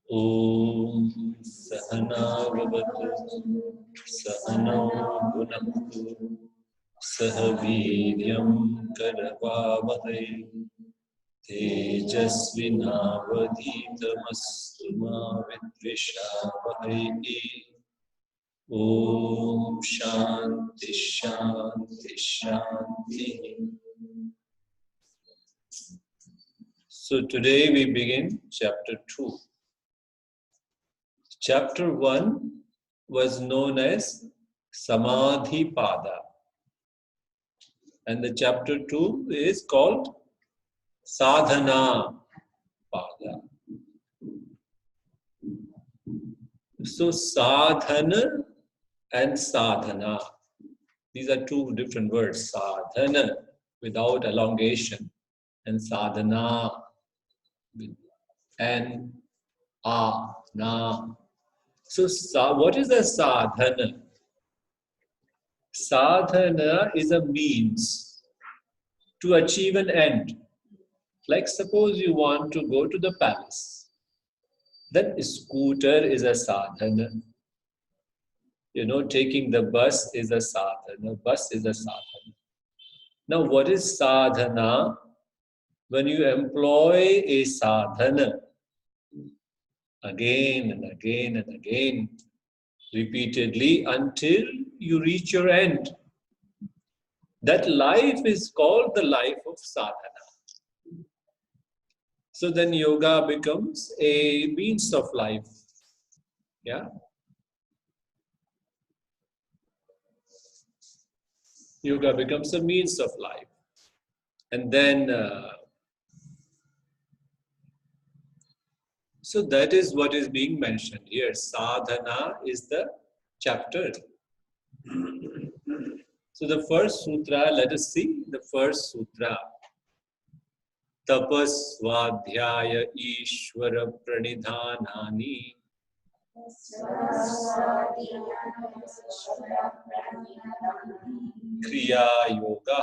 Om Sahana Vavatu Sahano Bhunaktu Sahaviryam Karavavahai Tejasvinavadhitamastu ma vidvishavahai. Om Shanti Shanti Shanti. So today we begin chapter 2. Chapter 1 was known as Samadhi Pada. And the chapter 2 is called Sadhana Pada. So sadhana and sadhana. These are two different words. Sadhana without elongation and sadhana with N-A-Na. So what is a sadhana? Sadhana is a means to achieve an end. Like suppose you want to go to the palace. Then scooter is a sadhana. Taking the bus is a sadhana. Bus is a sadhana. Now what is sadhana? When you employ a sadhana again and again and again, repeatedly until you reach your end. That life is called the life of sadhana. So then yoga becomes a means of life. Yeah? Yoga becomes a means of life. And then, so that is what is being mentioned here. Sadhana is the chapter. So the first sutra, let us see the first sutra. Tapas, Swadhyaya, Ishwara, Pranidhanani. Kriya Yoga.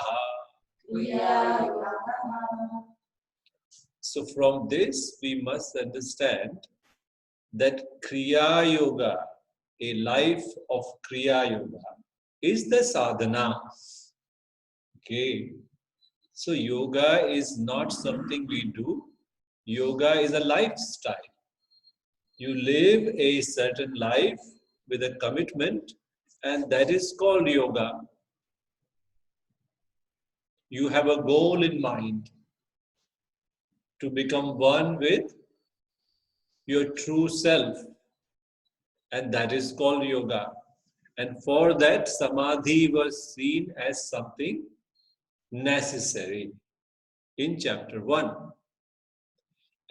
So from this we must understand that Kriya Yoga, a life of Kriya Yoga, is the sadhana. Okay. So yoga is not something we do. Yoga is a lifestyle. You live a certain life with a commitment, and that is called yoga. You have a goal in mind to become one with your true self, and that is called yoga. And for that, samadhi was seen as something necessary in chapter 1.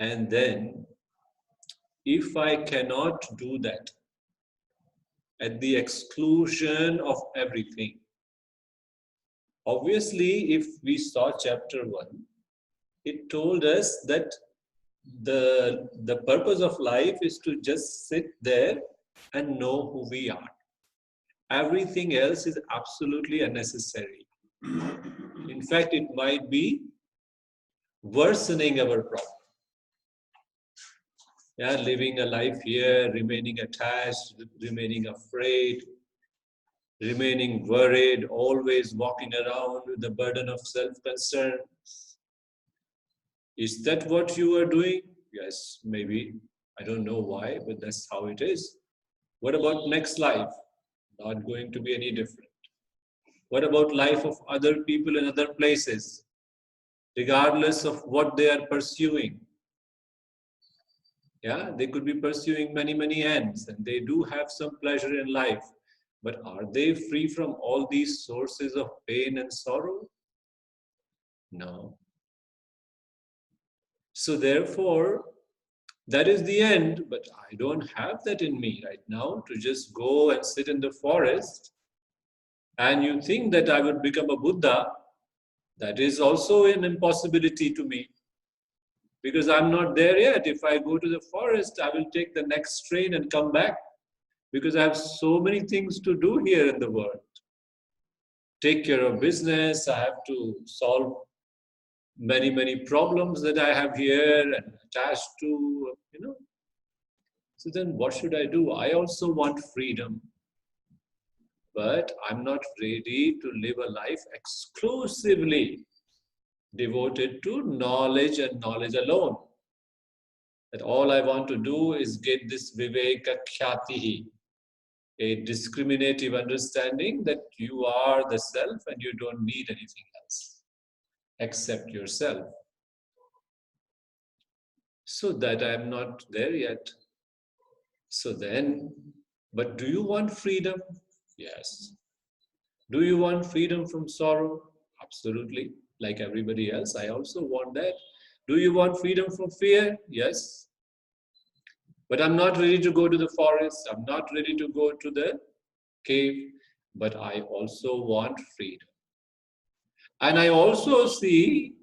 And then, if I cannot do that at the exclusion of everything, obviously, if we saw chapter 1, it told us that the purpose of life is to just sit there and know who we are. Everything else is absolutely unnecessary. In fact, it might be worsening our problem. Yeah, living a life here, remaining attached, remaining afraid, remaining worried, always walking around with the burden of self-concern. Is that what you are doing? Yes, maybe. I don't know why, but that's how it is. What about next life? Not going to be any different. What about life of other people in other places? Regardless of what they are pursuing. Yeah, they could be pursuing many, many ends, and they do have some pleasure in life. But are they free from all these sources of pain and sorrow? No. So therefore, that is the end, but I don't have that in me right now to just go and sit in the forest. And you think that I would become a Buddha, that is also an impossibility to me. Because I'm not there yet. If I go to the forest, I will take the next train and come back. Because I have so many things to do here in the world. Take care of business, I have to solve many, many problems that I have here and attached to, So then what should I do? I also want freedom, but I'm not ready to live a life exclusively devoted to knowledge and knowledge alone. That all I want to do is get this viveka khyatihi, a discriminative understanding that you are the self and you don't need anything else except yourself. So that I am not there yet. So then, but do you want freedom? Yes. Do you want freedom from sorrow? Absolutely. Like everybody else, I also want that. Do you want freedom from fear? Yes. But I'm not ready to go to the forest. I'm not ready to go to the cave. But I also want freedom. And I also see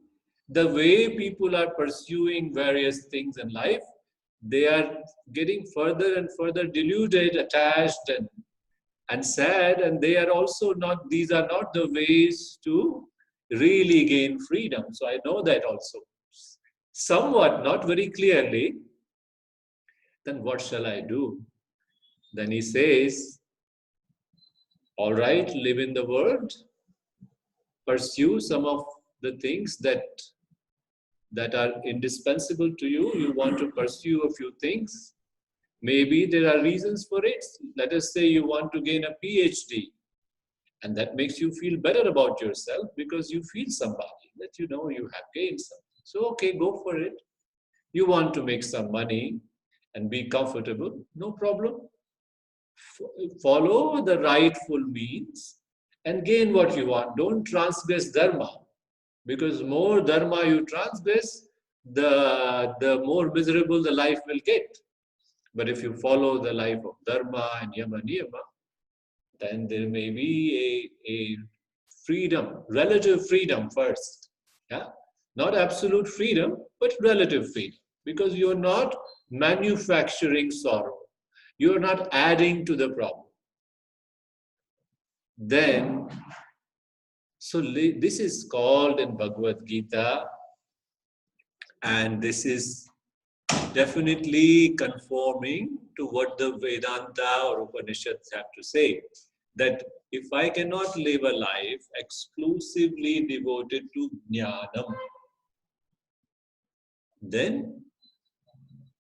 the way people are pursuing various things in life, they are getting further and further deluded, attached, and sad, and they are also not, these are not the ways to really gain freedom. So I know that also. Somewhat, not very clearly. Then what shall I do? Then he says, all right, live in the world, pursue some of the things that are indispensable to you. You want to pursue a few things. Maybe there are reasons for it. Let us say you want to gain a PhD, and that makes you feel better about yourself because you feel somebody, that you know you have gained something. So, okay, go for it. You want to make some money and be comfortable, no problem. Follow the rightful means and gain what you want. Don't transgress Dharma, because more Dharma you transgress, the more miserable the life will get. But if you follow the life of Dharma and Yama Niyama, then there may be a freedom, relative freedom first. Yeah? Not absolute freedom, but relative freedom. Because you're not manufacturing sorrow. You're not adding to the problem. Then, so this is called in Bhagavad Gita, and this is definitely conforming to what the Vedanta or Upanishads have to say. That if I cannot live a life exclusively devoted to jnanam, then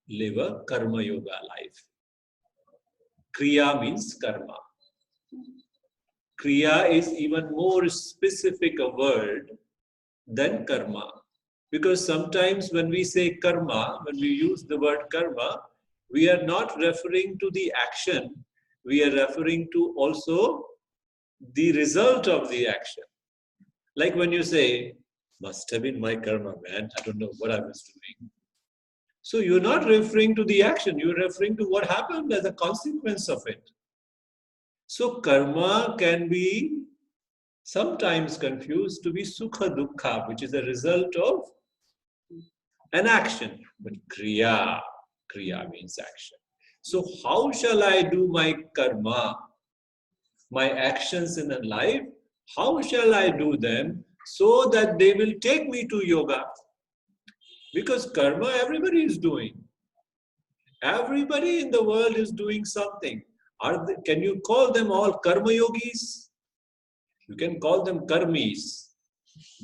live a karma yoga life. Kriya means karma. Kriya is even more specific a word than karma. Because sometimes when we say karma, when we use the word karma, we are not referring to the action, we are referring to also the result of the action. Like when you say, must have been my karma, man, I don't know what I was doing. So you're not referring to the action, you're referring to what happened as a consequence of it. So karma can be sometimes confused to be sukha dukkha, which is a result of an action. But kriya means action. So how shall I do my karma, my actions in a life? How shall I do them so that they will take me to yoga? Because karma everybody is doing. Everybody in the world is doing something. Can you call them all karma yogis? You can call them karmis.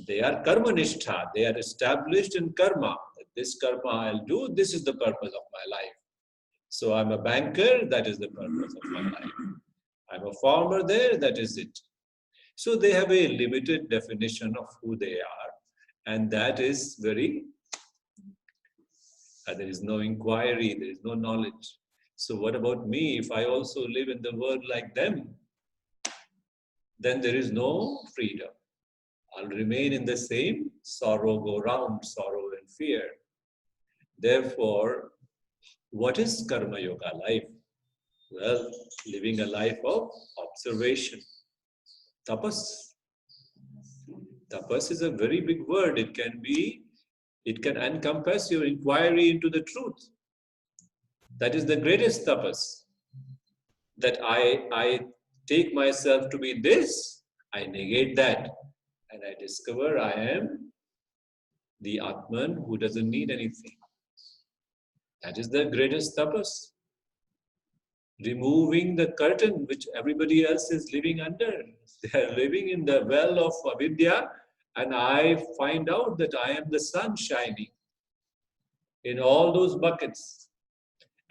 They are karma nishtha. They are established in karma. This karma I'll do, this is the purpose of my life. So I'm a banker, that is the purpose of my life. I'm a farmer there, that is it. So they have a limited definition of who they are. And that is very, there is no inquiry, there is no knowledge. So what about me? If I also live in the world like them, then there is no freedom. I'll remain in the same sorrow go round, sorrow and fear. Therefore, what is Karma Yoga life? Well, living a life of observation. Tapas. Tapas is a very big word. It can encompass your inquiry into the truth. That is the greatest tapas. That I take myself to be this, I negate that, and I discover I am the Atman who doesn't need anything. That is the greatest tapas. removing the curtain which everybody else is living under. They are living in the well of avidya, and I find out that I am the sun shining in all those buckets.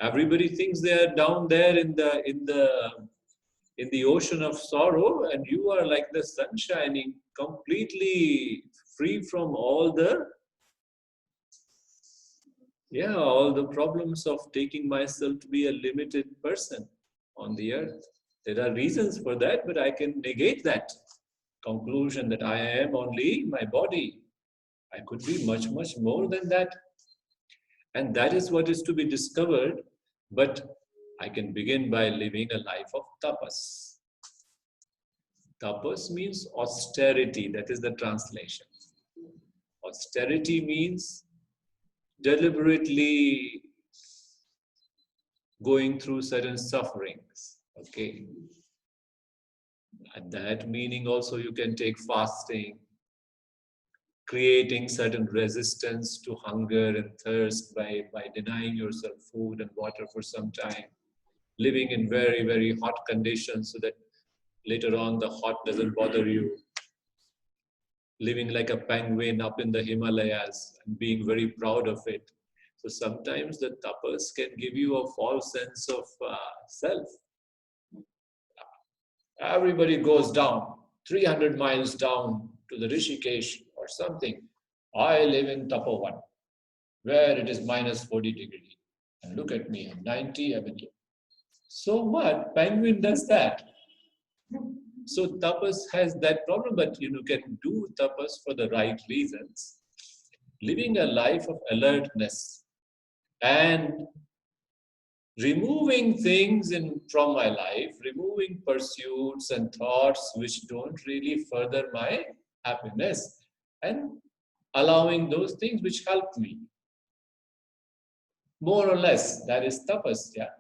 Everybody thinks they are down there in the ocean of sorrow, and you are like the sun shining, completely free from all the problems of taking myself to be a limited person on the earth. There are reasons for that, but I can negate that conclusion that I am only my body. I could be much, much more than that. And that is what is to be discovered. But I can begin by living a life of tapas. Tapas means austerity. That is the translation. Austerity means deliberately going through certain sufferings. Okay. And that meaning also you can take fasting, creating certain resistance to hunger and thirst by denying yourself food and water for some time, living in very, very hot conditions so that later on the hot doesn't bother you, living like a penguin up in the Himalayas and being very proud of it. So sometimes the tapas can give you a false sense of self. Everybody goes down, 300 miles down to the Rishikesh or something. I live in Tapovan, where it is minus 40 degrees. And look at me, I'm 90 Avenue. So what? Penguin does that. So tapas has that problem, but you can do tapas for the right reasons. Living a life of alertness and removing things from my life, removing pursuits and thoughts which don't really further my happiness, and allowing those things which help me. More or less, that is tapas, yeah.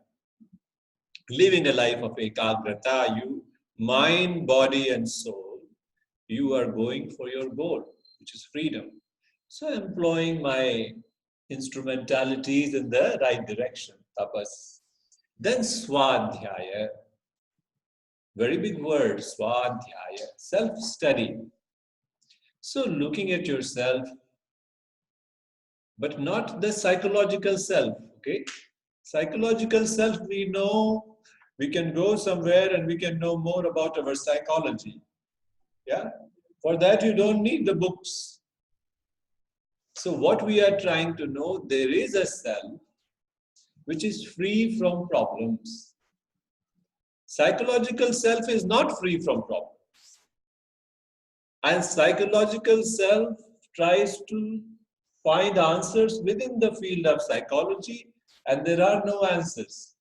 Living a life of ekagrata, you, mind, body and soul, you are going for your goal, which is freedom. So employing my instrumentalities in the right direction, tapas. Then Swadhyaya, very big word, Swadhyaya, self-study. So looking at yourself, but not the psychological self, okay? Psychological self, we know, we can go somewhere and we can know more about our psychology, yeah? For that you don't need the books. So what we are trying to know, there is a self which is free from problems. Psychological self is not free from problems. And psychological self tries to find answers within the field of psychology, and there are no answers.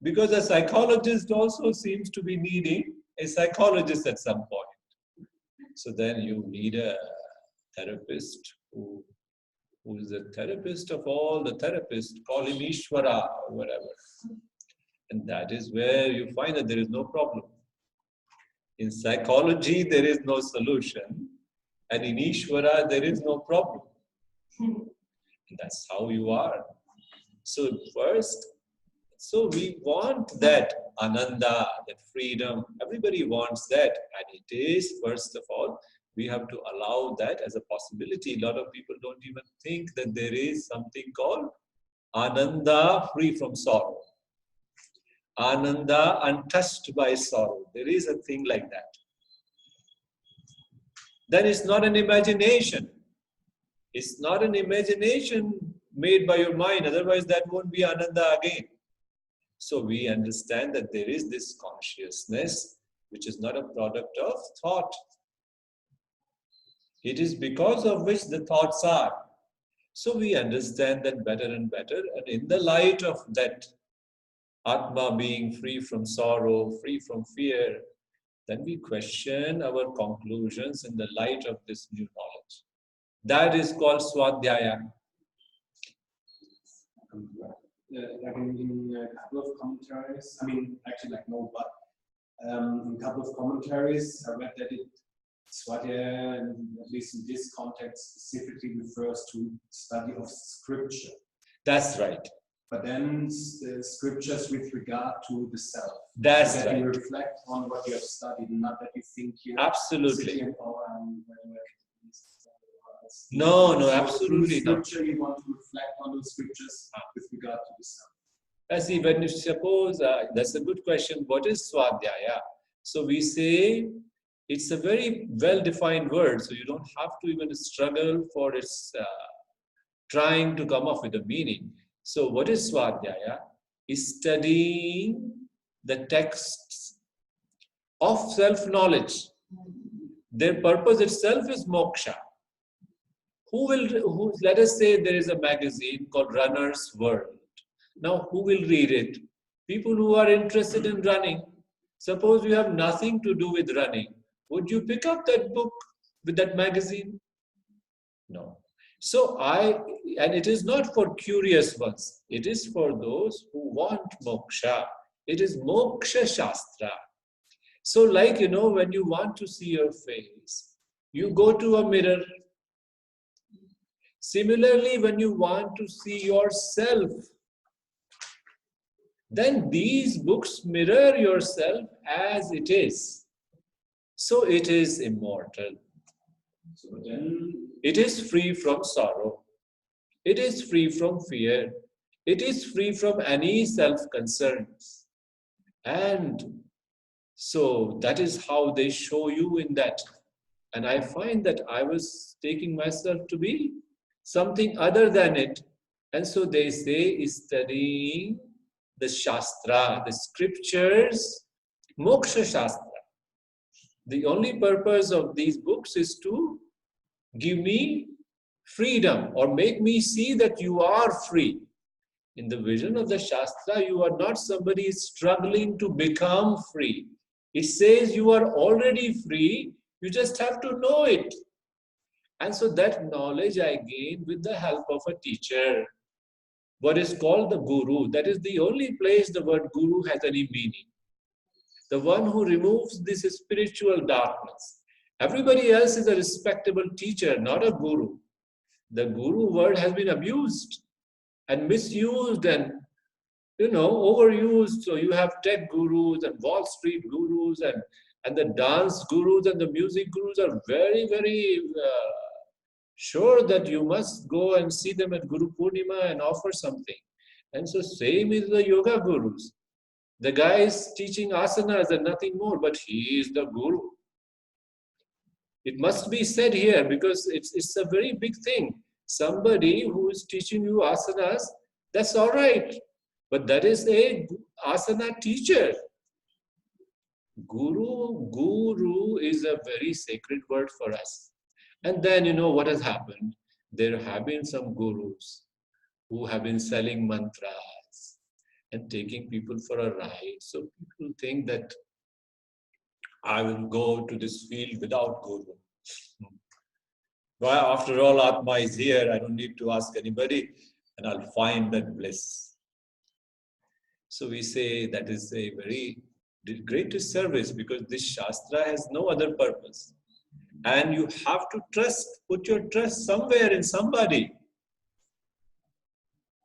Because a psychologist also seems to be needing a psychologist at some point. So then you need a therapist who is the therapist of all the therapists, call him Ishwara or whatever. And that is where you find that there is no problem. In psychology, there is no solution. And in Ishwara, there is no problem. And that's how you are. So first, we want that ananda, that freedom. Everybody wants that. And it is, first of all, we have to allow that as a possibility. A lot of people don't even think that there is something called ananda, free from sorrow. Ananda, untouched by sorrow. There is a thing like that. Then it's not an imagination. It's not an imagination made by your mind. Otherwise, that won't be Ananda again. So we understand that there is this consciousness which is not a product of thought. It is because of which the thoughts are. So we understand that better and better. And in the light of that Atma being free from sorrow, free from fear, then we question our conclusions in the light of this new knowledge. That is called Swadhyaya. Like in a couple of commentaries, in a couple of commentaries, I read that Swadhyaya, at least in this context, specifically refers to study of scripture. That's right. but then the scriptures with regard to the self. That's so that right. you reflect on what you have studied, not that you think you're Absolutely. sitting and, No, so absolutely through not. scripture, you want to reflect on those scriptures with regard to the self. I see, when you suppose, that's a good question, what is Swadhyaya? So we say it's a very well-defined word, so you don't have to even struggle for its trying to come up with a meaning. So what is Swadhyaya? Is studying the texts of self-knowledge. Their purpose itself is moksha. Let us say there is a magazine called Runner's World. Now, who will read it? People who are interested in running. Suppose you have nothing to do with running. Would you pick up that book with that magazine? No. So and it is not for curious ones. It is for those who want moksha. It is moksha shastra. So like, when you want to see your face, you go to a mirror. Similarly, when you want to see yourself, then these books mirror yourself as it is. So it is immortal. So then it is free from sorrow. It is free from fear. It is free from any self-concerns. And so that is how they show you in that. And I find that I was taking myself to be something other than it. And so they say is studying the Shastra, the scriptures, Moksha Shastra. The only purpose of these books is to give me freedom or make me see that you are free. In the vision of the Shastra, you are not somebody struggling to become free. It says you are already free, you just have to know it. And so that knowledge I gain with the help of a teacher. What is called the guru. That is the only place the word guru has any meaning. The one who removes this spiritual darkness. Everybody else is a respectable teacher, not a guru. The guru word has been abused and misused and overused. So you have tech gurus and Wall Street gurus and the dance gurus and the music gurus are very, very sure that you must go and see them at Guru Purnima and offer something. And so same is the yoga gurus. The guy is teaching asanas and nothing more, but he is the guru. It must be said here because it's a very big thing. Somebody who is teaching you asanas, that's all right. But that is a asana teacher. Guru is a very sacred word for us. And then what has happened? There have been some gurus who have been selling mantras and taking people for a ride. So people think that I will go to this field without guru. Well, after all, Atma is here. I don't need to ask anybody and I'll find that bliss. So we say that is a very great disservice because this Shastra has no other purpose. And you have to put your trust somewhere in somebody.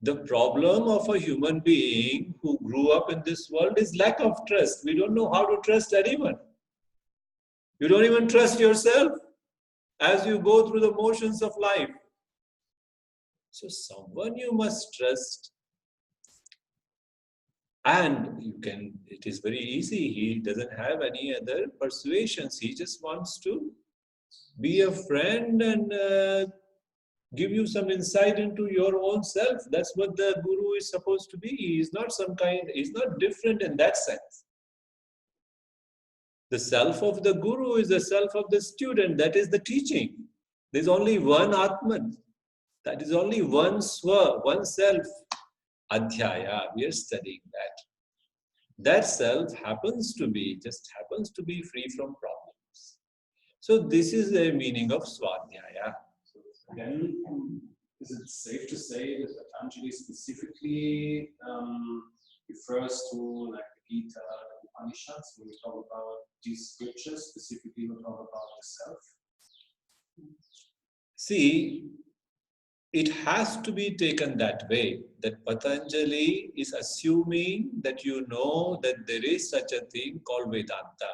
The problem of a human being who grew up in this world is lack of trust. We don't know how to trust anyone. You don't even trust yourself as you go through the motions of life. So someone you must trust. And it is very easy. He doesn't have any other persuasions. He just wants to be a friend and give you some insight into your own self. That's what the guru is supposed to be. He's not different in that sense. The self of the guru is the self of the student. That is the teaching. There's only one Atman. That is only one Swa, one self. Adhyaya, we are studying that. That self happens to be free from problems. So this is the meaning of Swadhyaya. Then, is it safe to say that Patanjali specifically refers to like the Gita, the Upanishads, when we talk about these scriptures, specifically we talk about the self? See, it has to be taken that way, that Patanjali is assuming that you know that there is such a thing called Vedanta.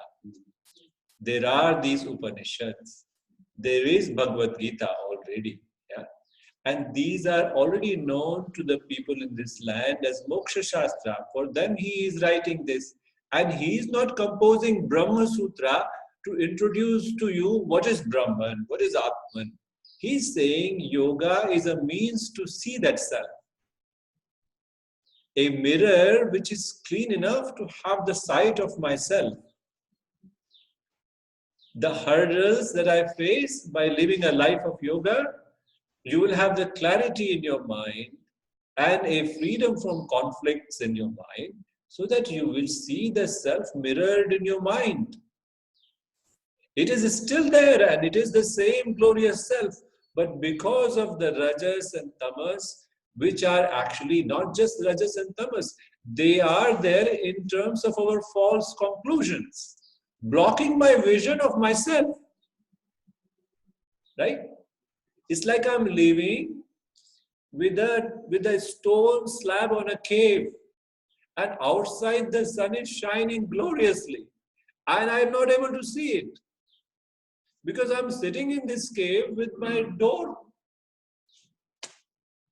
There are these Upanishads. There is Bhagavad Gita already. Yeah? And these are already known to the people in this land as Moksha Shastra. For them, he is writing this. And he is not composing Brahma Sutra to introduce to you what is Brahman, what is Atman. He's saying yoga is a means to see that self. A mirror which is clean enough to have the sight of myself. The hurdles that I face by living a life of yoga, you will have the clarity in your mind and a freedom from conflicts in your mind so that you will see the self mirrored in your mind. It is still there and it is the same glorious self, but because of the rajas and tamas, which are actually not just rajas and tamas, they are there in terms of our false conclusions, blocking my vision of myself. Right? It's like I'm living with a stone slab on a cave, and outside the sun is shining gloriously, and I'm not able to see it because I'm sitting in this cave with my door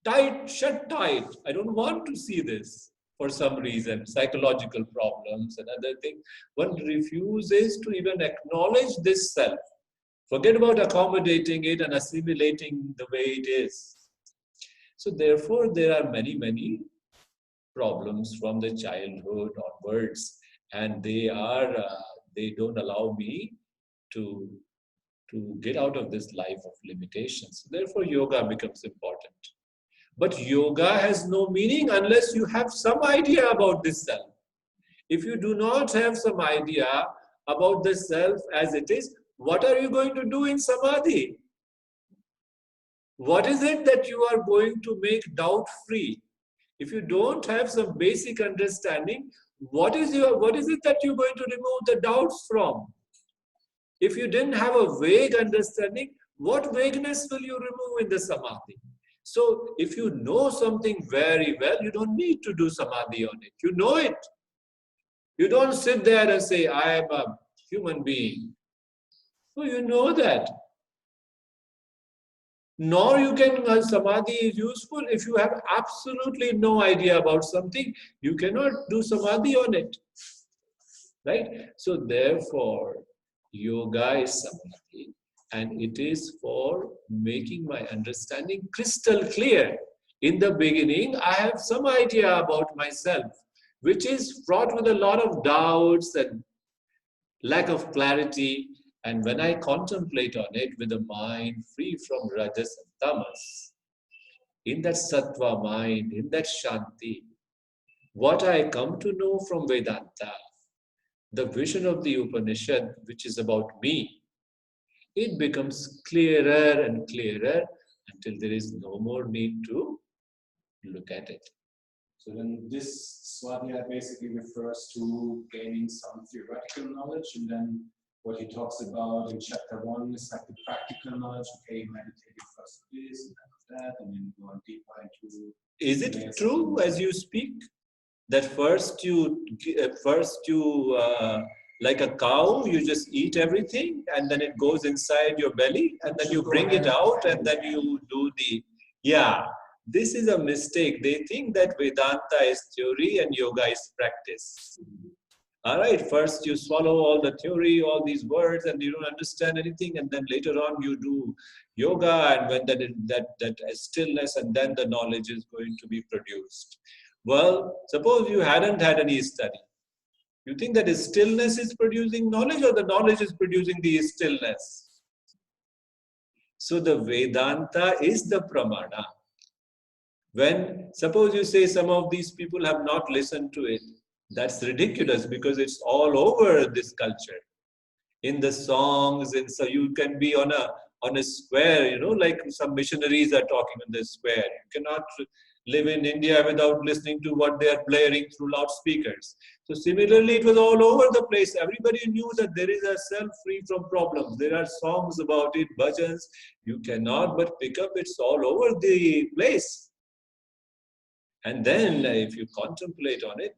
tight, shut tight. I don't want to see this for some reason, psychological problems and other things. One refuses to even acknowledge this self. Forget about accommodating it and assimilating the way it is. So therefore, there are many, many problems from the childhood onwards, and they don't allow me to get out of this life of limitations. Therefore, yoga becomes important. But yoga has no meaning unless you have some idea about this self. If you do not have some idea about the self as it is, what are you going to do in samadhi? What is it that you are going to make doubt-free? If you don't have some basic understanding, what is it that you're going to remove the doubts from? If you didn't have a vague understanding, what vagueness will you remove in the samadhi? So if you know something very well, you don't need to do samadhi on it. You know it. You don't sit there and say, I am a human being. So you know that. Nor you can, samadhi is useful if you have absolutely no idea about something. You cannot do samadhi on it. Right? So therefore, yoga is samadhi, and it is for making my understanding crystal clear. In the beginning, I have some idea about myself, which is fraught with a lot of doubts and lack of clarity. And when I contemplate on it with a mind free from rajas and tamas, in that sattva mind, in that shanti, what I come to know from Vedanta, the vision of the Upanishad, which is about me, it becomes clearer and clearer until there is no more need to look at it. So then this Swadhyaya basically refers to gaining some theoretical knowledge, and then what he talks about in chapter 1 is like the practical knowledge. Okay, meditate first this and then that, and then go on deeper into. Is it true as you speak that first you like a cow, you just eat everything and then it goes inside your belly and then you bring it out and then you do this is a mistake. They think that Vedanta is theory and yoga is practice. All right, first you swallow all the theory, all these words, and you don't understand anything, and then later on you do yoga, and when that stillness, and then the knowledge is going to be produced. Well, suppose you hadn't had any study. You think that stillness is producing knowledge, or the knowledge is producing the stillness? So the Vedanta is the pramana. When, suppose you say some of these people have not listened to it, that's ridiculous because it's all over this culture. In the songs, and so you can be on a square, like some missionaries are talking on the square. You cannot live in India without listening to what they are blaring through loudspeakers. So similarly, it was all over the place. Everybody knew that there is a self free from problems. There are songs about it, bhajans. You cannot but pick up, it's all over the place. And then if you contemplate on it,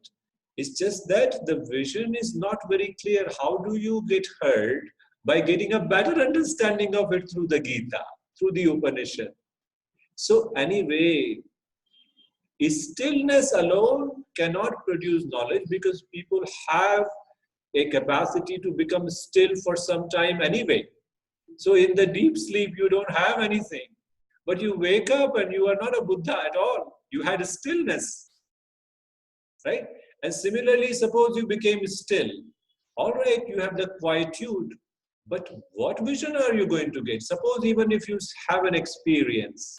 it's just that the vision is not very clear. How do you get heard? By getting a better understanding of it through the Gita, through the Upanishad. So anyway, stillness alone cannot produce knowledge because people have a capacity to become still for some time anyway. So in the deep sleep, you don't have anything. But you wake up and you are not a Buddha at all. You had a stillness, right? And similarly, suppose you became still. All right, you have the quietude. But what vision are you going to get? Suppose even if you have an experience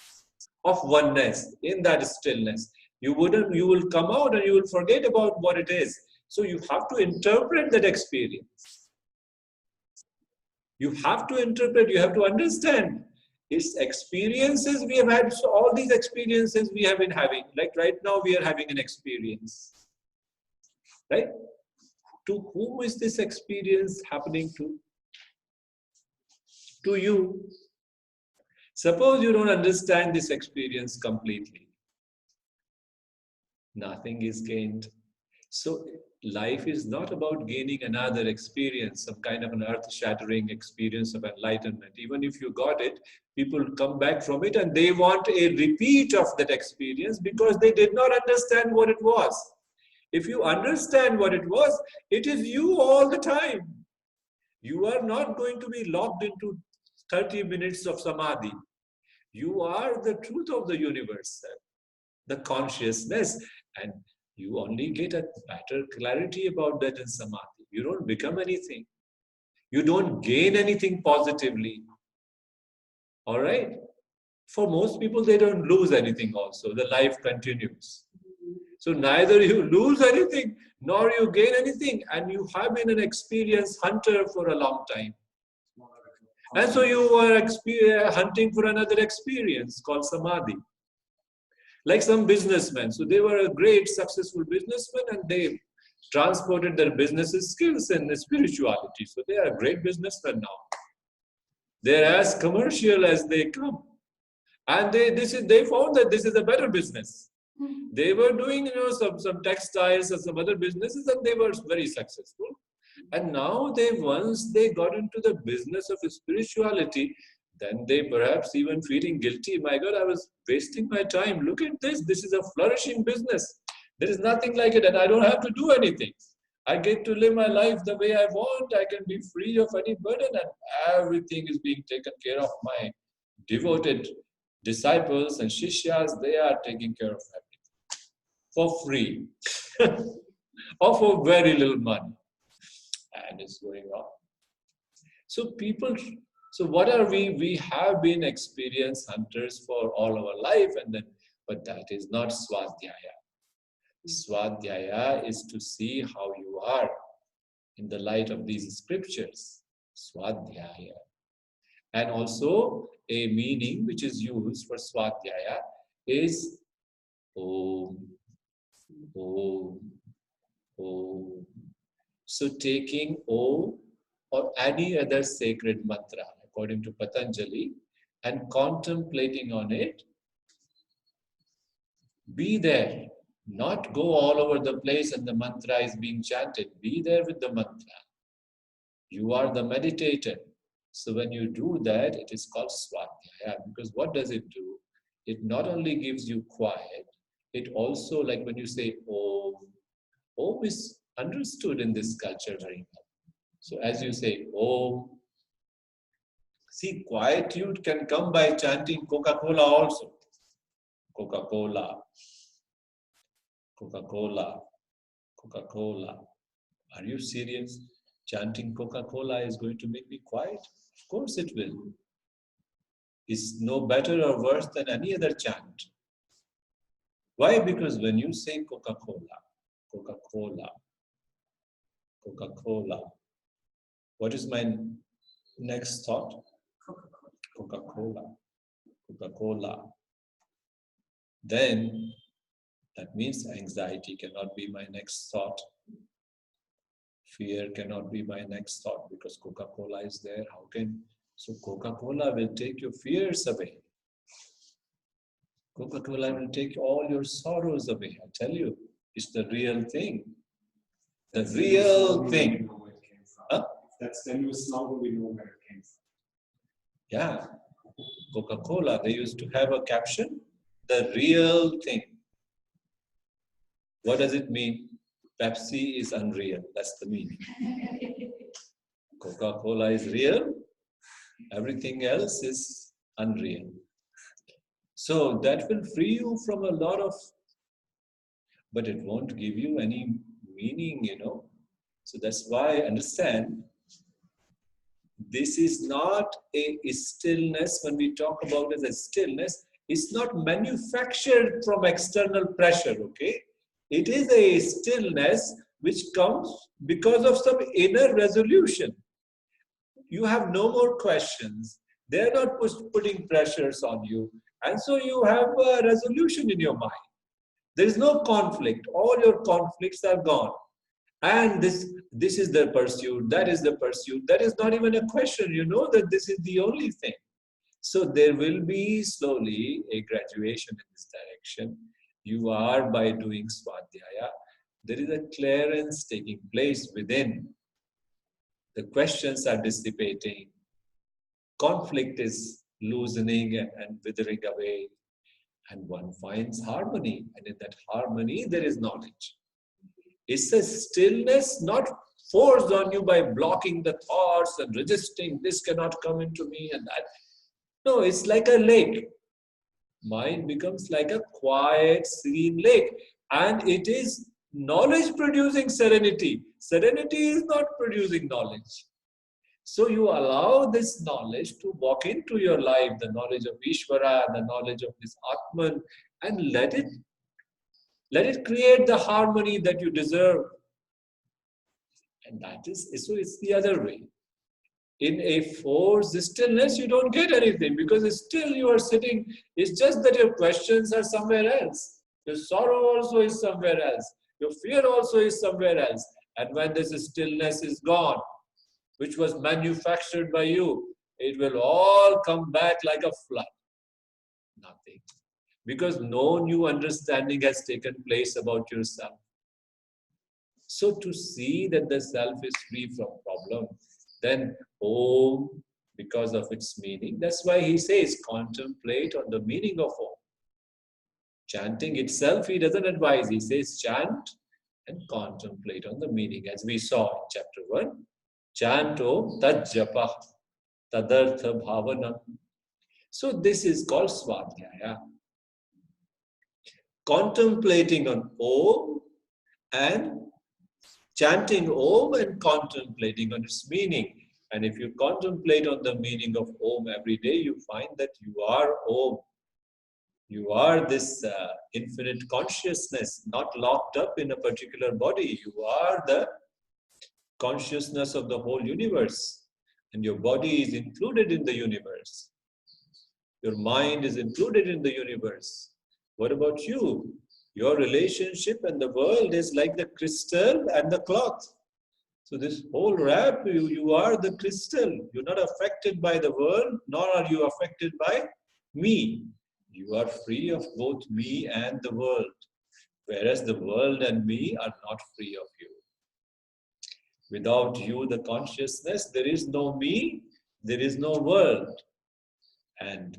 of oneness in that stillness, you will come out and you will forget about what it is. So you have to interpret that experience. You have to interpret, you have to understand. It's experiences we have had, so all these experiences we have been having. Like right now we are having an experience. Right? To whom is this experience happening to? To you. Suppose you don't understand this experience completely. Nothing is gained. So life is not about gaining another experience, some kind of an earth-shattering experience of enlightenment. Even if you got it, people come back from it and they want a repeat of that experience because they did not understand what it was. If you understand what it was, it is you all the time. You are not going to be locked into 30 minutes of samadhi. You are the truth of the universe, the consciousness, and you only get a better clarity about that in samadhi. You don't become anything. You don't gain anything positively. All right? For most people, they don't lose anything also. The life continues. So neither you lose anything, nor you gain anything. And you have been an experienced hunter for a long time. And so you are hunting for another experience called samadhi. Like some businessmen. So they were a great, successful businessman and they transported their business skills and spirituality. So they are great businessmen now. They're as commercial as they come. And they found that this is a better business. They were doing some textiles and some other businesses and they were very successful. And now once they got into the business of spirituality, then they perhaps even feeling guilty. My God, I was wasting my time. Look at this. This is a flourishing business. There is nothing like it and I don't have to do anything. I get to live my life the way I want. I can be free of any burden and everything is being taken care of. My devoted disciples and shishyas, they are taking care of everything for free or for very little money. And it's going on. So what are we? We have been experienced hunters for all our life, but that is not Swadhyaya. Swadhyaya is to see how you are in the light of these scriptures. Swadhyaya. And also a meaning which is used for Swadhyaya is Om, Om, Om. So taking Om or any other sacred mantra, according to Patanjali, and contemplating on it, be there, not go all over the place and the mantra is being chanted. Be there with the mantra. You are the meditator. So when you do that, it is called Swadhyaya. Because what does it do? It not only gives you quiet, it also, like when you say Om, Om is understood in this culture very well. So as you say Om, see, quietude can come by chanting Coca-Cola also. Coca-Cola, Coca-Cola, Coca-Cola. Are you serious? Chanting Coca-Cola is going to make me quiet? Of course it will. It's no better or worse than any other chant. Why? Because when you say Coca-Cola, Coca-Cola, Coca-Cola, what is my next thought? Coca-Cola, Coca-Cola. then that means anxiety cannot be my next thought. Fear cannot be my next thought because Coca-Cola is there. How can... So Coca-Cola will take your fears away. Coca-Cola will take all your sorrows away. I tell you, it's the real thing. The real thing. Huh? That's the new slogan, we know where it came from. Yeah. Coca-Cola, they used to have a caption, the real thing. What does it mean? Pepsi is unreal. That's the meaning. Coca-Cola is real. Everything else is unreal. So that will free you from a lot of, but it won't give you any meaning, you know. So that's why I understand this is not a stillness. When we talk about it as a stillness, it's not manufactured from external pressure, okay? It is a stillness which comes because of some inner resolution. You have no more questions. They're not putting pressures on you. And so you have a resolution in your mind. There is no conflict. All your conflicts are gone. And this is the pursuit, that is the pursuit. That is not even a question. You know that this is the only thing. So there will be slowly a graduation in this direction. You are, by doing Swadhyaya, there is a clearance taking place within. The questions are dissipating. Conflict is loosening and withering away. And one finds harmony. And in that harmony, there is knowledge. It's a stillness not forced on you by blocking the thoughts and resisting, this cannot come into me and that. No, it's like a lake. Mind becomes like a quiet, serene lake. And it is knowledge producing serenity. Serenity is not producing knowledge. So you allow this knowledge to walk into your life, the knowledge of Ishwara, the knowledge of this Atman, and let it create the harmony that you deserve. And that is, so it's the other way. In a forced stillness, you don't get anything because still you are sitting. It's just that your questions are somewhere else. Your sorrow also is somewhere else. Your fear also is somewhere else. And when this stillness is gone, which was manufactured by you, it will all come back like a flood. Nothing. Because no new understanding has taken place about yourself. So to see that the self is free from problem, then Om, because of its meaning, that's why he says contemplate on the meaning of Om. Chanting itself, he doesn't advise. He says chant and contemplate on the meaning. As we saw in chapter 1, chant Om tad japa tadartha bhavana. So this is called Swadhyaya. Contemplating on Om and chanting Om and contemplating on its meaning. And if you contemplate on the meaning of Om every day, you find that you are Om. You are this infinite consciousness, not locked up in a particular body. You are the consciousness of the whole universe. And your body is included in the universe. Your mind is included in the universe. What about you? Your relationship and the world is like the crystal and the cloth. So this whole wrap, you are the crystal. You're not affected by the world, nor are you affected by me. You are free of both me and the world. Whereas the world and me are not free of you. Without you, the consciousness, there is no me, there is no world. And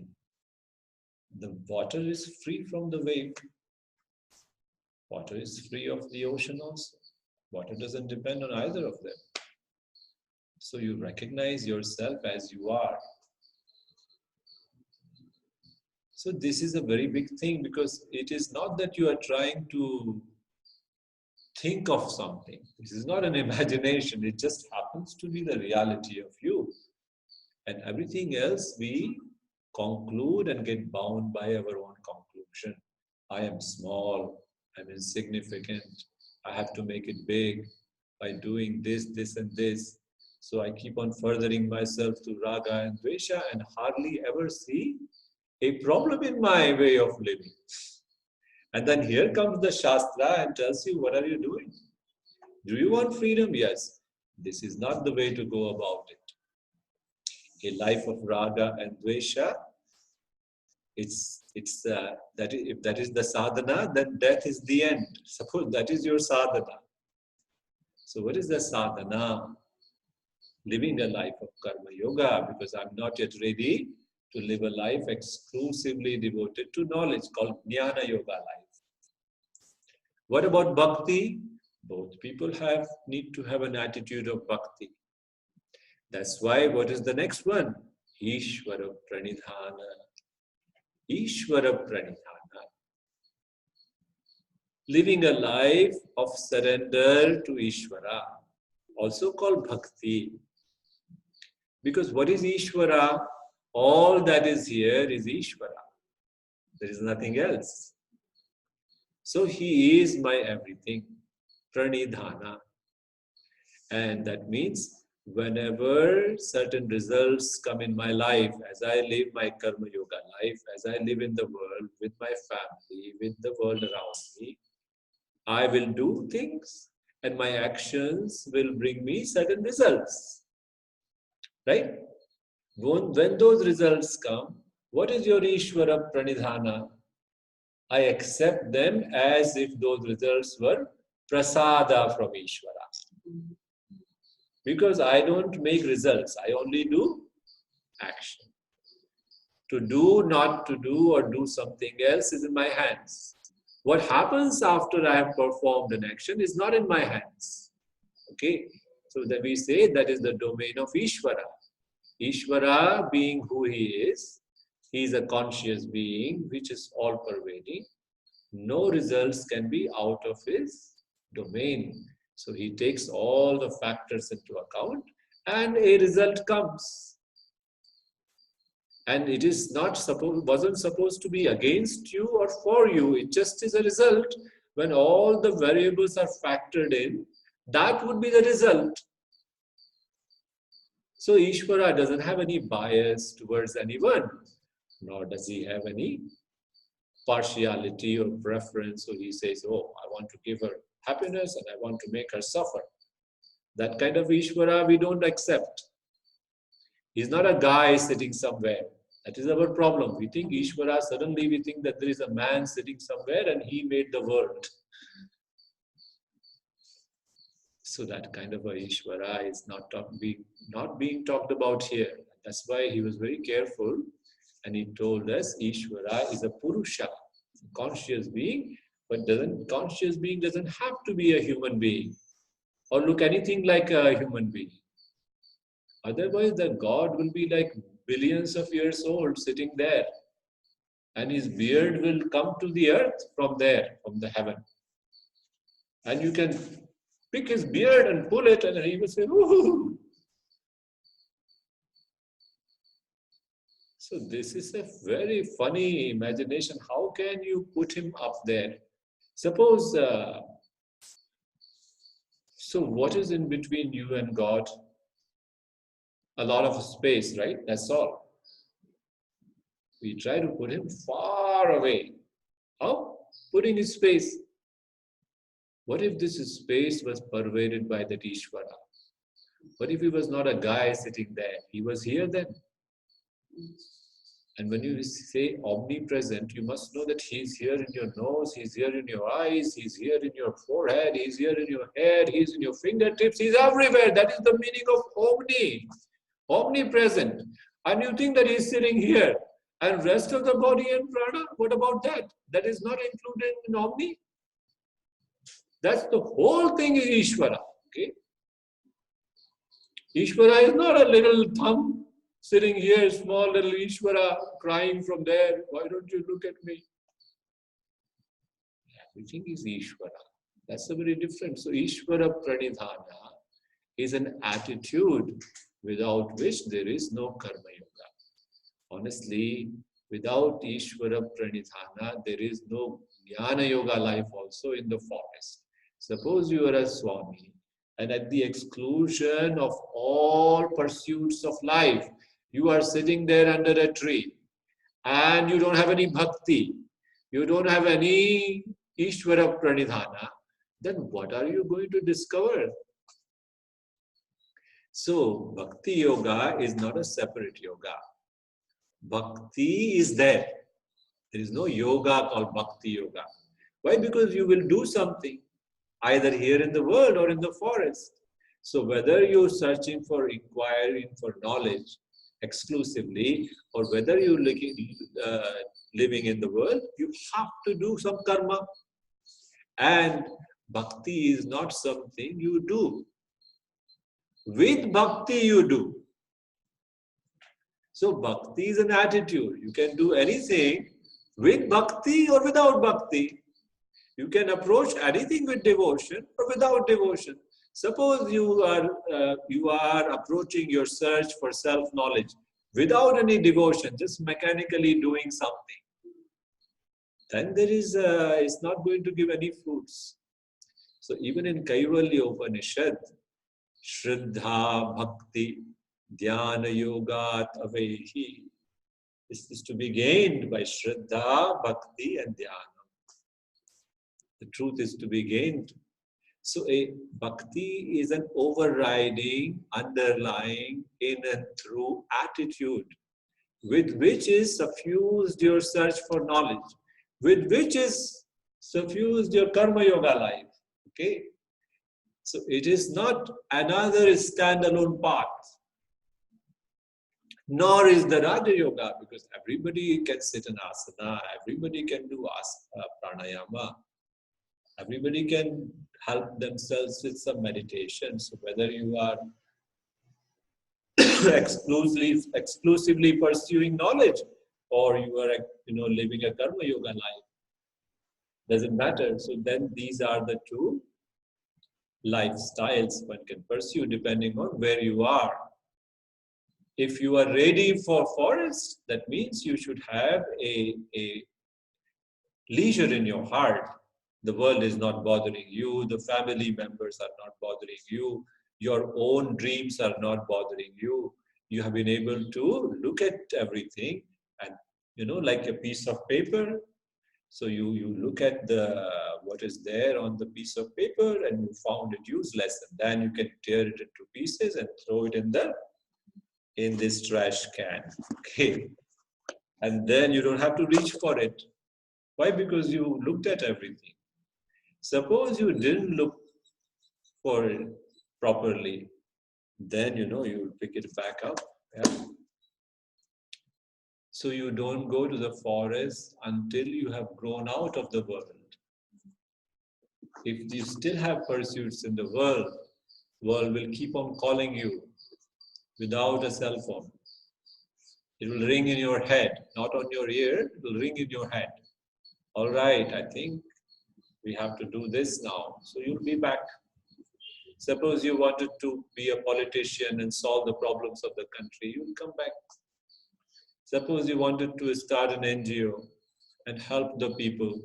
the water is free from the wave. Water is free of the ocean also. Water doesn't depend on either of them. So you recognize yourself as you are. So this is a very big thing because it is not that you are trying to think of something. This is not an imagination. It just happens to be the reality of you. And everything else we conclude and get bound by our own conclusion. I am small. I'm insignificant. I have to make it big by doing this, this and this. So I keep on furthering myself to raga and dvesha and hardly ever see a problem in my way of living. And then here comes the Shastra and tells you, what are you doing? Do you want freedom? Yes. This is not the way to go about it. A life of raga and dvesha, if that is the sadhana, then death is the end. Suppose that is your sadhana. So what is the sadhana? Living a life of karma yoga, because I'm not yet ready to live a life exclusively devoted to knowledge, called jnana yoga life. What about bhakti? Both people need to have an attitude of bhakti. That's why, what is the next one? Ishwara Pranidhana. Ishwara Pranidhana. Living a life of surrender to Ishwara, also called bhakti. Because what is Ishwara? All that is here is Ishwara. There is nothing else. So he is my everything. Pranidhana. And that means whenever certain results come in my life, as I live my karma yoga life, as I live in the world, with my family, with the world around me, I will do things and my actions will bring me certain results. Right? When those results come, what is your Ishwara Pranidhana? I accept them as if those results were prasada from Ishwara. Because I don't make results, I only do action. To do, not to do, or do something else is in my hands. What happens after I have performed an action is not in my hands. Okay? So that we say that is the domain of Ishwara. Ishwara being who he is a conscious being which is all pervading. No results can be out of his domain. So he takes all the factors into account and a result comes. And it is wasn't supposed to be against you or for you. It just is a result. When all the variables are factored in, that would be the result. So Ishwara doesn't have any bias towards anyone, nor does he have any partiality or preference. So he says, oh, I want to give her happiness and I want to make her suffer. That kind of Ishwara we don't accept. He's not a guy sitting somewhere. That is our problem. We think Ishwara, suddenly we think that there is a man sitting somewhere and he made the world. So that kind of a Ishwara is not being talked about here. That's why he was very careful and he told us Ishwara is a Purusha, a conscious being, but conscious being doesn't have to be a human being or look anything like a human being. Otherwise, the God will be like billions of years old sitting there. And his beard will come to the earth from there, from the heaven. And you can pick his beard and pull it and he will say, woohoo. So this is a very funny imagination. How can you put him up there? Suppose, so what is in between you and God? A lot of space, right? That's all. We try to put him far away. How? Putting his space. What if this space was pervaded by that Ishwara? What if he was not a guy sitting there? He was here then. And when you say omnipresent, you must know that he's here in your nose, he's here in your eyes, he's here in your forehead, he's here in your head, he's in your fingertips, he's everywhere. That is the meaning of omni. Omnipresent. And you think that he's sitting here. And rest of the body and prana, what about that? That is not included in omni. That's the whole thing is Ishwara. Okay? Ishwara is not a little thumb sitting here, small little Ishwara crying from there. Why don't you look at me? Everything is Ishwara. That's a very different. So Ishwara Pranidhana is an attitude without which there is no karma yoga. Honestly, without Ishwara Pranidhana, there is no jnana yoga life also in the forest. Suppose you are a Swami and at the exclusion of all pursuits of life, you are sitting there under a tree and you don't have any bhakti. you don't have any Ishwara Pranidhana, then what are you going to discover? So, Bhakti Yoga is not a separate yoga. Bhakti is there. There is no yoga called Bhakti Yoga. Why? Because you will do something, either here in the world or in the forest. So whether you're searching for inquiring for knowledge exclusively, or whether you're living in the world, you have to do some karma. And bhakti is not something you do. With bhakti you do. So bhakti is an attitude. You can do anything with bhakti or without bhakti. You can approach anything with devotion or without devotion. Suppose you are approaching your search for self-knowledge without any devotion, just mechanically doing something. Then it's not going to give any fruits. So even in Kaivalya Upanishad, Shraddha Bhakti Dhyana Yogat Avehi. This is to be gained by Shraddha, Bhakti and Dhyana. The truth is to be gained. So a bhakti is an overriding, underlying, in and through attitude with which is suffused your search for knowledge, with which is suffused your karma yoga life. Okay? So it is not another standalone path, nor is the Raja Yoga, because everybody can sit in asana, everybody can do pranayama, everybody can help themselves with some meditation. So whether you are exclusively pursuing knowledge or you are living a karma yoga life, doesn't matter. So then these are the two lifestyles one can pursue depending on where you are. If you are ready for forest, that means you should have a leisure in your heart. The world is not bothering you, the family members are not bothering you, your own dreams are not bothering you. You have been able to look at everything and, like a piece of paper. So you look at what is there on the piece of paper and you found it useless, and then you can tear it into pieces and throw it in this trash can. Okay. And then you don't have to reach for it. Why? Because you looked at everything. Suppose you didn't look for it properly, then you will pick it back up. Yeah? So you don't go to the forest until you have grown out of the world. If you still have pursuits in the world will keep on calling you without a cell phone. It will ring in your head, not on your ear, it will ring in your head. All right, I think we have to do this now. So you'll be back. Suppose you wanted to be a politician and solve the problems of the country, you'll come back. Suppose you wanted to start an NGO and help the people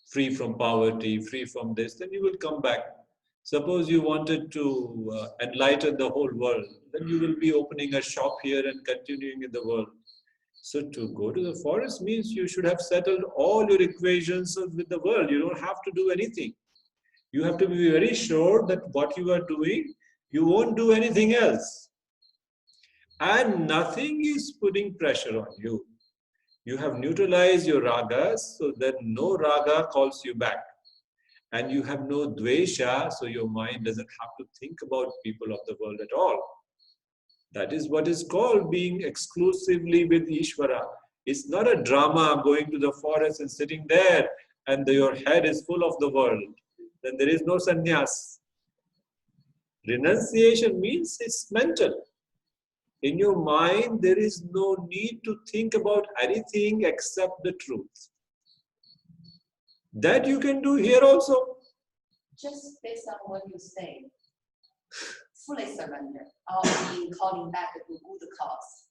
free from poverty, free from this, then you will come back. Suppose you wanted to enlighten the whole world, then you will be opening a shop here and continuing in the world. So to go to the forest means you should have settled all your equations with the world. You don't have to do anything. You have to be very sure that what you are doing, you won't do anything else. And nothing is putting pressure on you. You have neutralized your ragas, so that no raga calls you back. And you have no dvesha, so your mind doesn't have to think about people of the world at all. That is what is called being exclusively with Ishwara. It's not a drama going to the forest and sitting there and your head is full of the world. Then there is no sannyas. Renunciation means it's mental. In your mind, there is no need to think about anything except the truth. That you can do here also. Just based on what you say, fully surrender, or calling back to good cause.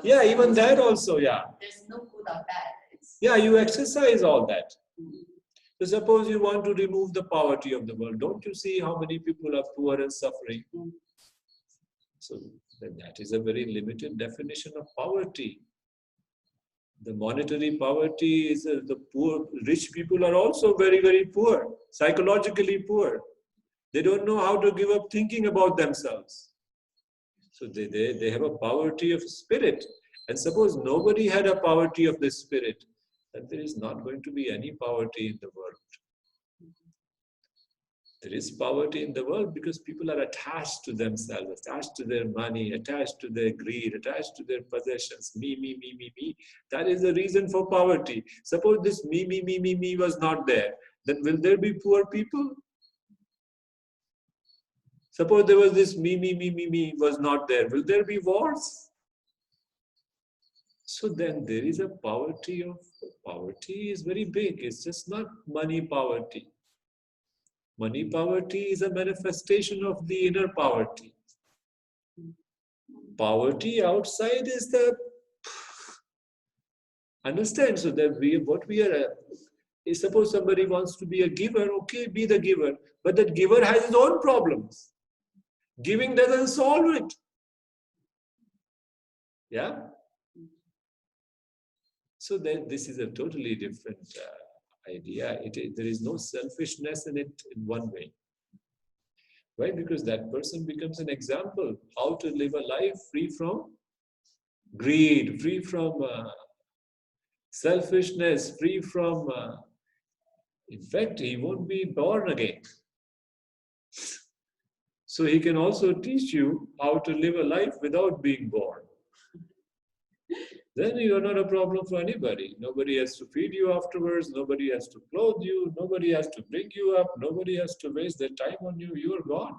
Yeah, even that also, yeah. There's no good or bad. Yeah, you exercise all that. So suppose you want to remove the poverty of the world. Don't you see how many people are poor and suffering? So that is a very limited definition of poverty. The monetary poverty is the poor. Rich people are also very, very poor, psychologically poor. They don't know how to give up thinking about themselves. So they have a poverty of spirit. And suppose nobody had a poverty of the spirit, then there is not going to be any poverty in the world. There is poverty in the world because people are attached to themselves, attached to their money, attached to their greed, attached to their possessions. Me, me, me, me, me. That is the reason for poverty. Suppose this me, me, me, me, me was not there, then will there be poor people? Suppose there was this me, me, me, me, me was not there, will there be wars? So then there is a poverty is very big. It's just not money poverty. Money poverty is a manifestation of the inner poverty. Poverty outside is the understand. So that we are. Suppose somebody wants to be a giver, okay, be the giver. But that giver has his own problems. Giving doesn't solve it. Yeah. So then this is a totally different idea. There is no selfishness in it in one way. Why? Because that person becomes an example how to live a life free from greed, free from selfishness, free from... in fact, he won't be born again. So he can also teach you how to live a life without being born. Then you are not a problem for anybody. Nobody has to feed you afterwards. Nobody has to clothe you. Nobody has to bring you up. Nobody has to waste their time on you. You are gone.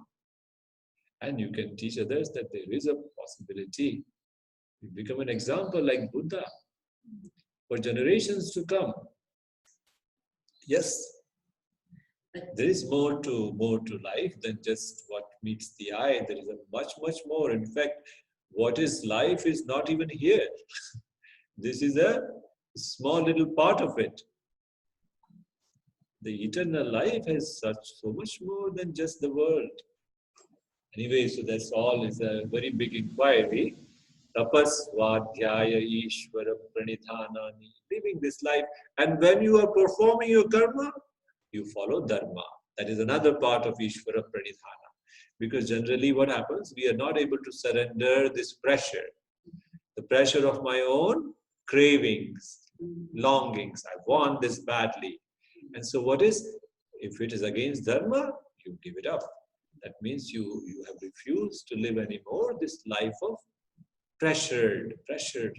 And you can teach others that there is a possibility. You become an example like Buddha for generations to come. Yes, there is more to life than just what meets the eye. There is a much, much more. In fact, what is life is not even here. This is a small little part of it. The eternal life has so much more than just the world. Anyway, so that's all. It's a very big inquiry. Tapas, Swadhyaya, Ishwara, Pranidhana, living this life. And when you are performing your karma, you follow Dharma. That is another part of Ishwara Pranidhana. Because generally what happens, we are not able to surrender this pressure. The pressure of my own cravings, longings. I want this badly. And so what is, if it is against Dharma, you give it up. That means you have refused to live anymore this life of pressured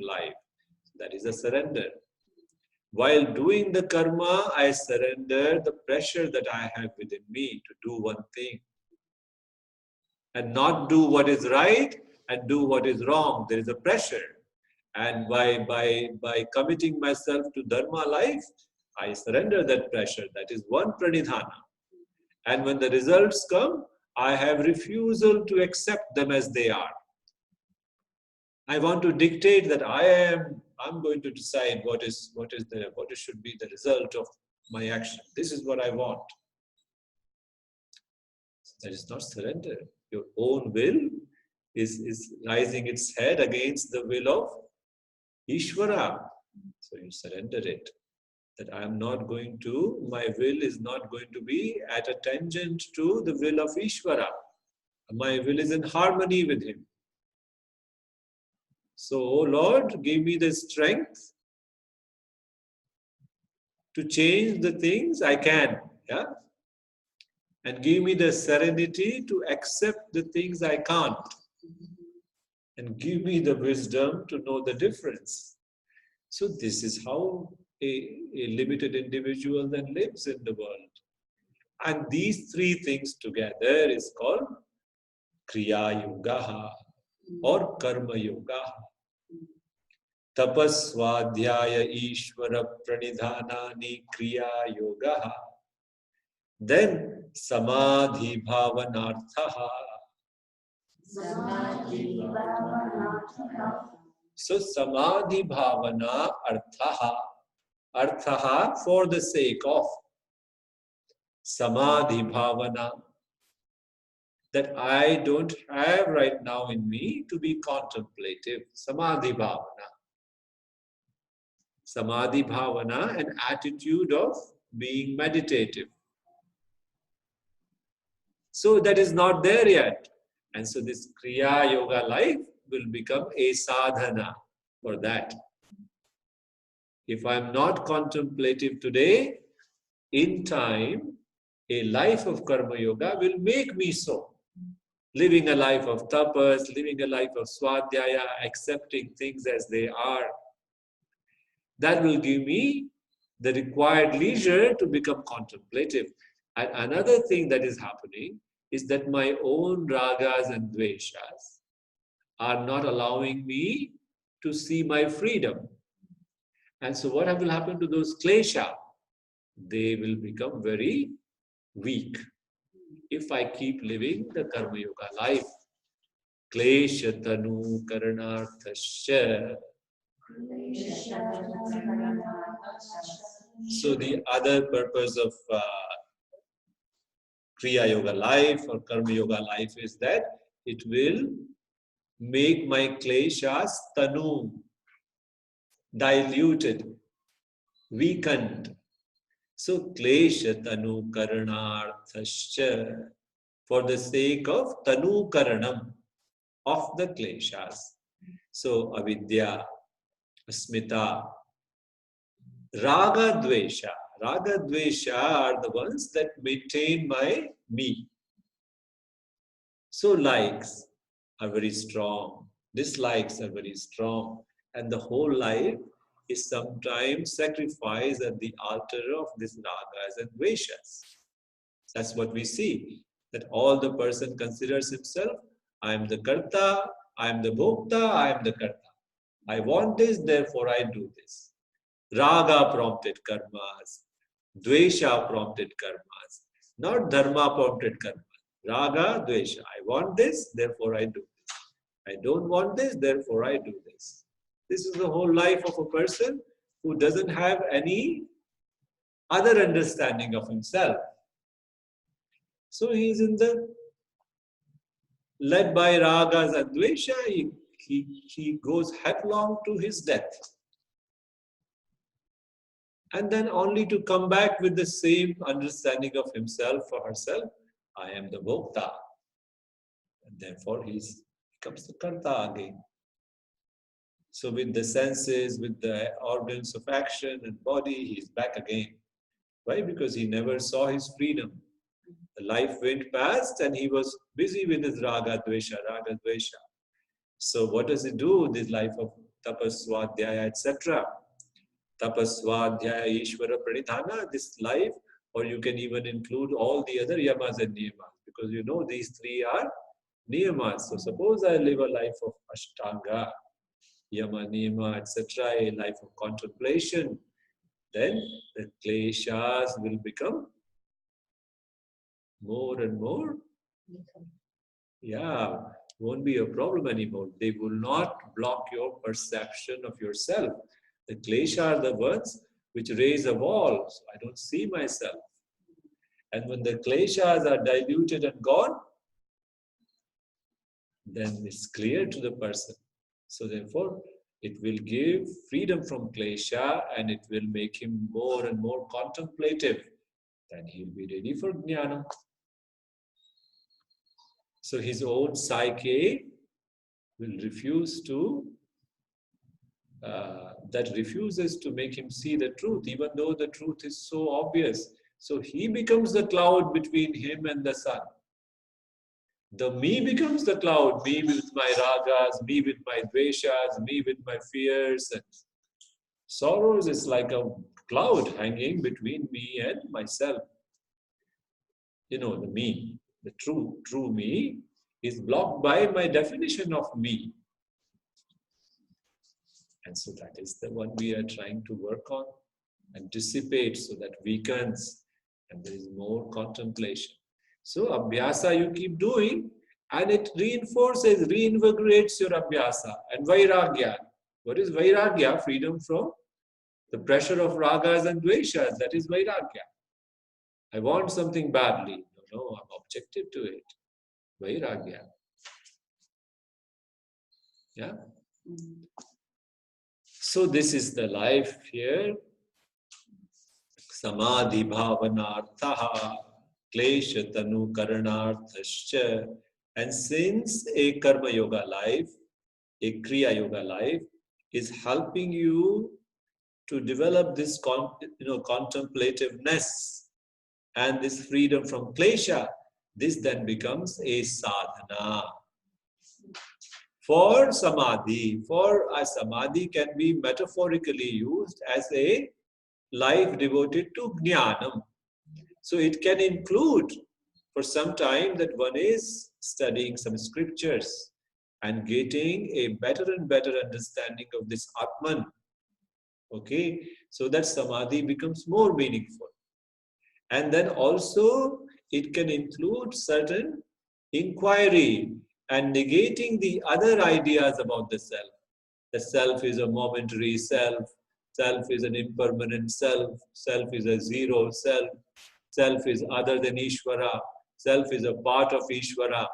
life. That is a surrender. While doing the karma, I surrender the pressure that I have within me to do one thing. And not do what is right and do what is wrong. There is a pressure. And by committing myself to Dharma life, I surrender that pressure. That is one pranidhana. And when the results come, I have refusal to accept them as they are. I want to dictate that I'm going to decide what should be the result of my action. This is what I want. That is not surrender. Your own will is rising its head against the will of Ishwara. So you surrender it. That I am not going to, my will is not going to be at a tangent to the will of Ishwara. My will is in harmony with him. So, oh Lord, give me the strength to change the things I can, yeah? And give me the serenity to accept the things I can't. And give me the wisdom to know the difference. So this is how a limited individual then lives in the world. And these three things together is called Kriya Yoga or Karma Yoga. Tapas, Swadhyaya, Ishwara, Pranidhanani, Kriya Yoga. Then Samadhi Bhavanarthaha. So Samadhi Bhavana Arthaha for the sake of Samadhi Bhavana, that I don't have right now in me to be contemplative. Samadhi Bhavana. Samadhi bhavana, an attitude of being meditative. So that is not there yet. And so this Kriya Yoga life will become a sadhana for that. If I'm not contemplative today, in time, a life of Karma Yoga will make me so. Living a life of tapas, living a life of Swadhyaya, accepting things as they are. That will give me the required leisure to become contemplative. And another thing that is happening is that my own ragas and dveshas are not allowing me to see my freedom. And so what will happen to those klesha? They will become very weak if I keep living the Karma Yoga life. Klesha tanu karanarthasya. So the other purpose of Kriya Yoga life or Karma Yoga life is that it will make my kleshas tanu diluted, weakened. So klesha tanu karanarthasya, for the sake of tanu karanam, of the kleshas. So avidya, asmita, raga dvesha. Raga dvesha are the ones that maintain my me. So likes are very strong, dislikes are very strong, and the whole life is sometimes sacrificed at the altar of these ragas and dveshas. That's what we see, that all the person considers himself, I am the karta, I am the bhokta, I am the karta. I want this, therefore I do this. Raga prompted karmas, dvesha prompted karmas, not dharma prompted karmas. Raga, dvesha. I want this, therefore I do this. I don't want this, therefore I do this. This is the whole life of a person who doesn't have any other understanding of himself. So he is in the, led by ragas and dvesha, he goes headlong to his death. And then only to come back with the same understanding of himself or herself, I am the bhokta. And therefore he becomes the karta again. So with the senses, with the organs of action and body, he is back again. Why? Because he never saw his freedom. The life went past and he was busy with his raga dvesha. So what does he do with this life of tapas, swadhyaya, etc.? Tapas, Swadhyaya, Ishwara, Pranidhana, this life, or you can even include all the other yamas and niyamas, because you know these three are niyamas. So suppose I live a life of Ashtanga, yama, niyama, etc., a life of contemplation, then the kleshas will become more and more, won't be a problem anymore. They will not block your perception of yourself. The klesha are the ones which raise a wall. So I don't see myself. And when the kleshas are diluted and gone, then it's clear to the person. So therefore, it will give freedom from klesha and it will make him more and more contemplative. Then he'll be ready for jnana. So his own psyche will refuse to, that refuses to make him see the truth, even though the truth is so obvious. So he becomes the cloud between him and the sun. The me becomes the cloud, me with my ragas, me with my dveshas, me with my fears and sorrows. Is like a cloud hanging between me and myself. You know, the me, the true me is blocked by my definition of me. And so that is the one we are trying to work on and dissipate so that weakens and there is more contemplation. So abhyasa you keep doing and it reinforces, reinvigorates your abhyasa. And vairagya. What is vairagya? Freedom from the pressure of ragas and dveshas. That is vairagya. I want something badly. No, I'm objective to it. Vairagya. Yeah? So this is the life here. Samadhi bhavanarthaha klesha tanu karanarthascha. And since a karma yoga life, a kriya yoga life is helping you to develop this contemplativeness and this freedom from klesha, this then becomes a sadhana. For samadhi, samadhi can be metaphorically used as a life devoted to jnanam. So it can include for some time that one is studying some scriptures and getting a better and better understanding of this Atman. Okay, so that samadhi becomes more meaningful. And then also it can include certain inquiry and negating the other ideas about the self. The self is a momentary self, self is an impermanent self, self is a zero self, self is other than Ishwara, self is a part of Ishwara.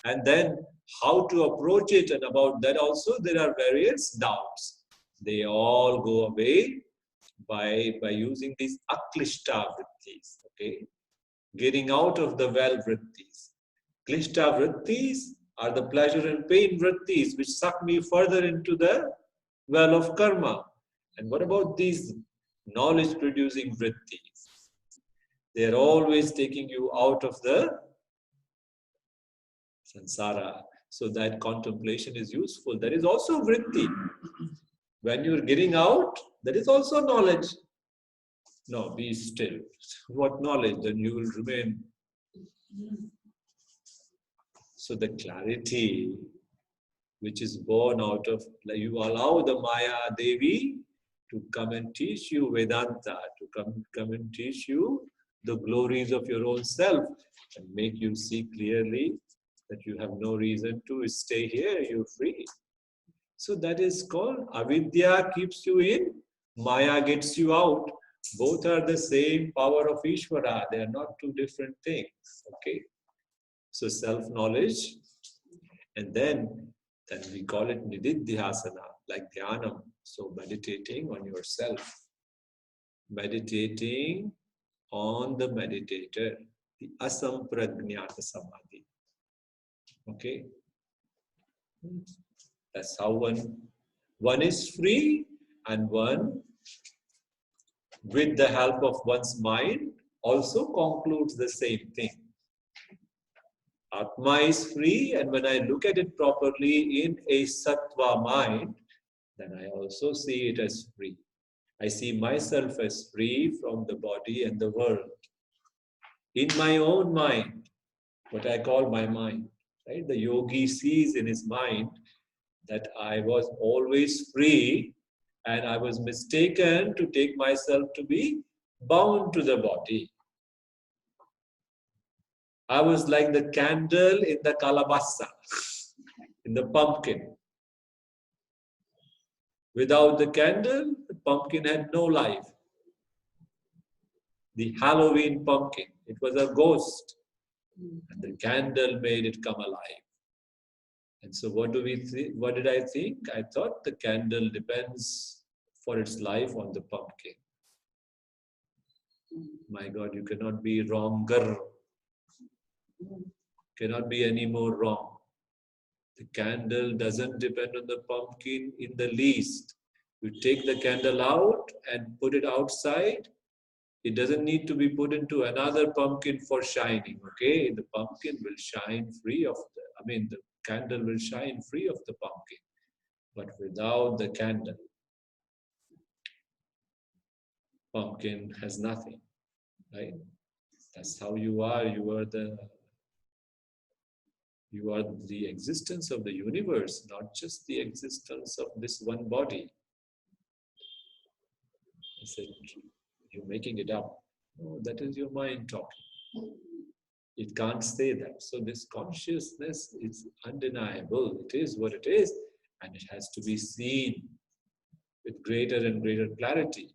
And then how to approach it, and about that also there are various doubts. They all go away by using these aklishta vrittis, okay? Getting out of the well vrittis. Klishta vrittis are the pleasure and pain vrittis which suck me further into the well of karma. And what about these knowledge producing vrittis? They are always taking you out of the samsara. So that contemplation is useful. That is also vritti. When you're getting out, that is also knowledge. No, be still. What knowledge? Then you will remain. So the clarity which is born out of, you allow the Maya Devi to come and teach you Vedanta, to come and teach you the glories of your own self and make you see clearly that you have no reason to stay here, you're free. So that is called avidya keeps you in, Maya gets you out. Both are the same power of Ishwara. They are not two different things. Okay. So self-knowledge, and then we call it nididhyasana, like dhyanam. So meditating on yourself, meditating on the meditator, the asampragnata samadhi. Okay, that's how one is free, and one, with the help of one's mind, also concludes the same thing. Atma is free, and when I look at it properly in a sattva mind, then I also see it as free. I see myself as free from the body and the world. In my own mind, what I call my mind, right? The yogi sees in his mind that I was always free and I was mistaken to take myself to be bound to the body. I was like the candle in the kalabasa, in the pumpkin. Without the candle, the pumpkin had no life. The Halloween pumpkin, it was a ghost. And the candle made it come alive. And so what did I think? I thought the candle depends for its life on the pumpkin. My God, you cannot be wronger. Cannot be any more wrong. The candle doesn't depend on the pumpkin in the least. You take the candle out and put it outside. It doesn't need to be put into another pumpkin for shining, okay? The pumpkin will shine free of the candle will shine free of the pumpkin. But without the candle, pumpkin has nothing, right? That's how you are. You are the existence of the universe, not just the existence of this one body. I said, you're making it up. No, that is your mind talking. It can't say that. So this consciousness is undeniable. It is what it is, and it has to be seen with greater and greater clarity.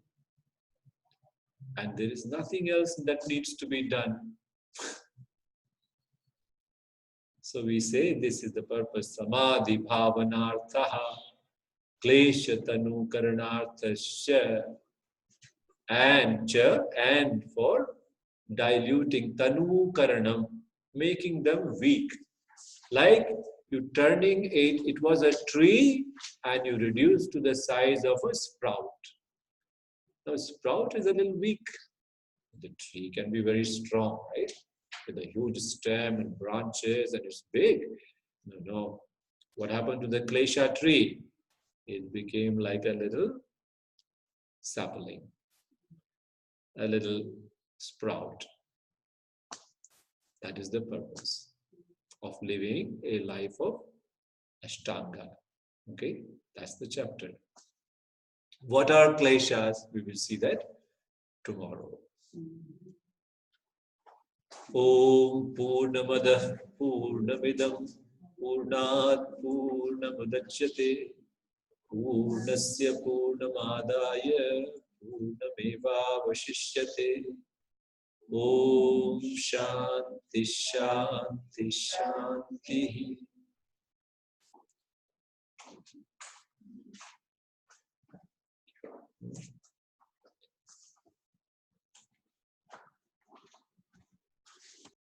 And there is nothing else that needs to be done. So we say this is the purpose. Samadhi bhavanarthaha. Klesha tanu karanarthasya, and for diluting tanu karanam, making them weak. Like you turning it was a tree and you reduce to the size of a sprout. Now sprout is a little weak. The tree can be very strong, right? With a huge stem and branches and it's big. No. What happened to the klesha tree? It became like a little sapling, a little sprout. That is the purpose of living a life of Ashtanga. Okay, that's the chapter. What are kleshas? We will see that tomorrow. Om Purnamadah Purnamidam Purnat Purnamudachyate Purnasya Purnamadaya Purnameva Vashishyate. Om Shanti Shanti Shanti.